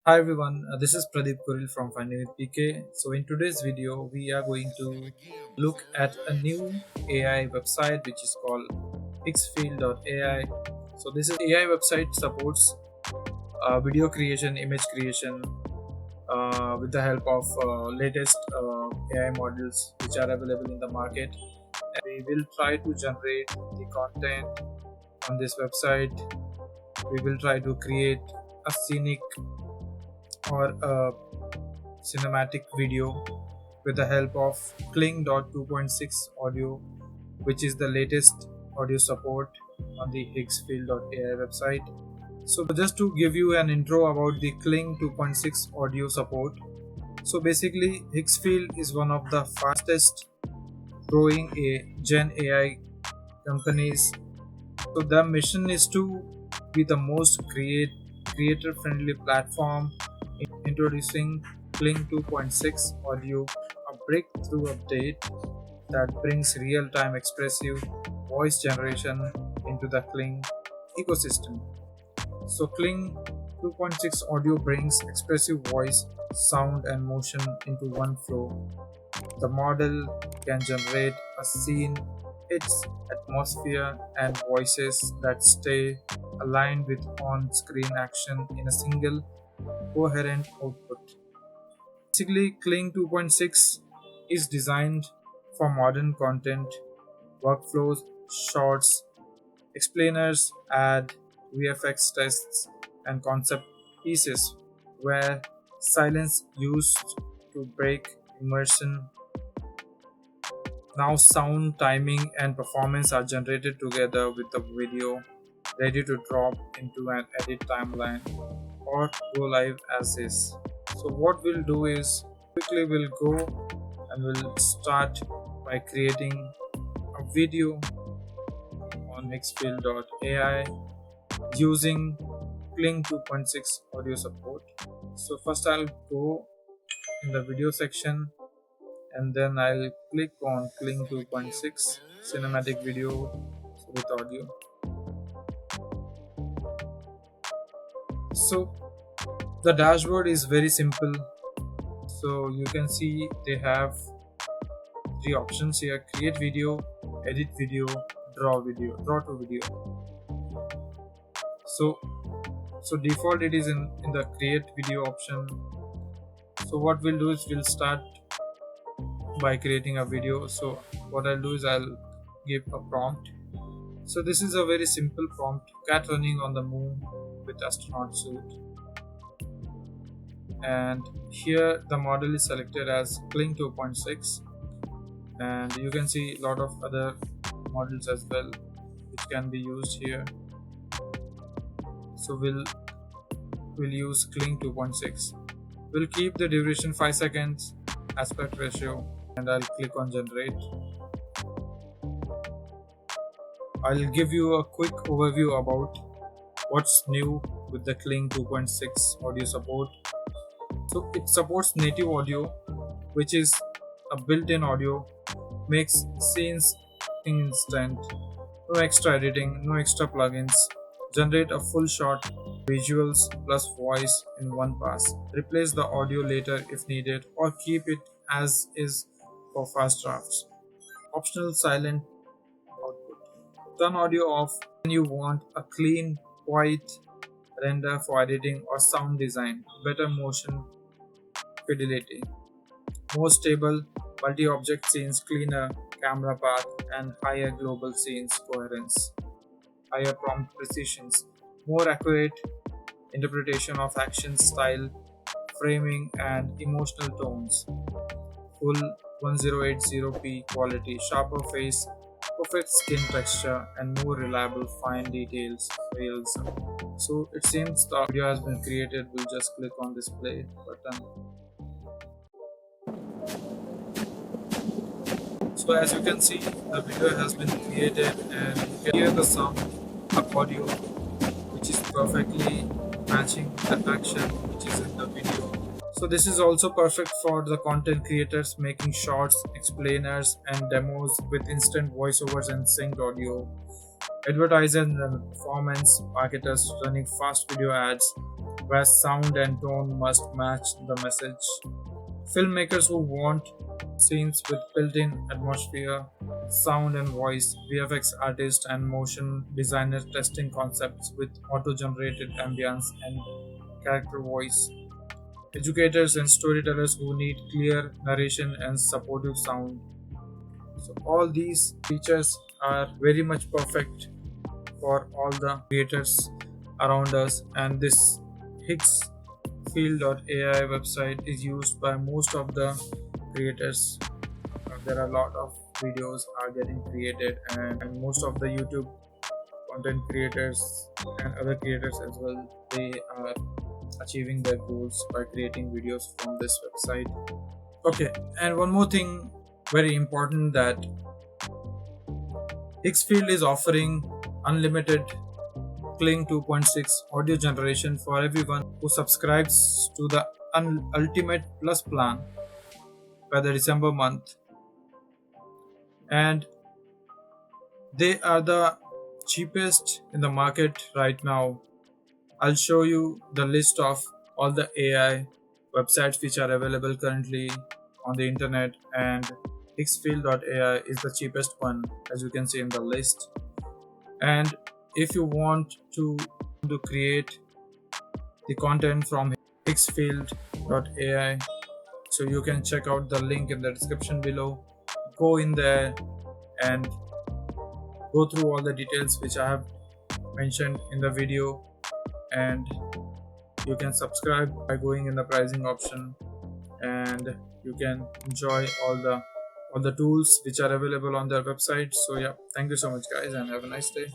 Hi everyone, this is Pradeep Kuril from Finding with PK. So in today's video, we are going to look at a new AI website which is called AI. So this is AI website supports video creation, image creation with the help of latest AI models which are available in the market. And we will try to generate the content on this website. We will try to create a scenic or a cinematic video with the help of Kling 2.6 audio, which is the latest audio support on the AI website. So just to give you an intro about the Kling 2.6 audio support. So basically Higgsfield is one of the fastest growing Gen AI companies. So the mission is to be the most creator friendly platform, introducing Kling 2.6 audio, a breakthrough update that brings real-time expressive voice generation into the Kling ecosystem. So Kling 2.6 audio brings expressive voice, sound and motion into one flow. The model can generate a scene, its atmosphere and voices that stay aligned with on-screen action in a single coherent output. Basically, Kling 2.6 is designed for modern content, workflows, shorts, explainers, ad, VFX tests, and concept pieces where silence used to break immersion. Now, sound, timing, and performance are generated together with the video, ready to drop into an edit timeline or go live as is. So what we'll do is quickly we'll go and we'll start by creating a video on AI using Kling 2.6 audio support. So first I'll go in the video section and then I'll click on Kling 2.6 cinematic video with audio. So the dashboard is very simple. So you can see they have three options here: create video, edit video, draw to video. So default it is in the create video option. So what we'll do is we'll start by creating a video. So what I'll do is I'll give a prompt. So this is a very simple prompt: cat running on the moon with astronaut suit. And here the model is selected as Kling 2.6, and you can see a lot of other models as well which can be used here. So we'll use Kling 2.6. We'll keep the duration 5 seconds, aspect ratio, and I'll click on generate. I'll give you a quick overview about what's new with the Kling 2.6 audio support. So it supports native audio, which is a built-in audio, makes scenes instant, no extra editing, no extra plugins, generate a full shot, visuals plus voice in one pass, replace the audio later if needed, or keep it as is for fast drafts. Optional silent output. Turn audio off when you want a clean, quiet render for editing or sound design, better motion fidelity, more stable multi-object scenes, cleaner camera path, and higher global scenes coherence, higher prompt precisions, more accurate interpretation of action style, framing, and emotional tones, full 1080p quality, sharper face, perfect skin texture, and more reliable fine details realism. So it seems the video has been created. We'll just click on this play button. So as you can see, the video has been created and you can hear the sound of audio which is perfectly matching the action which is in the video. So this is also perfect for the content creators making shorts, explainers and demos with instant voiceovers and synced audio. advertisers and performance marketers running fast video ads where sound and tone must match the message. Filmmakers who want scenes with built-in atmosphere, sound and voice, VFX artists and motion designers testing concepts with auto-generated ambience and character voice, educators and storytellers who need clear narration and supportive sound. So all these features are very much perfect for all the creators around us, and this Higgsfield.ai website is used by most of the creators. There are a lot of videos are getting created, and most of the YouTube content creators and other creators as well, they are achieving their goals by creating videos from this website. Okay, and one more thing very important, that Higgsfield is offering unlimited Kling 2.6 audio generation for everyone who subscribes to the Ultimate Plus plan by the December month, and they are the cheapest in the market right now. I'll show you the list of all the AI websites which are available currently on the internet, and Higgsfield.ai is the cheapest one, as you can see in the list. And if you want to create the content from Higgsfield.ai, so you can check out the link in the description below. Go in there and go through all the details which I have mentioned in the video, and you can subscribe by going in the pricing option, and you can enjoy all the tools which are available on their website. So yeah, thank you so much guys, and have a nice day.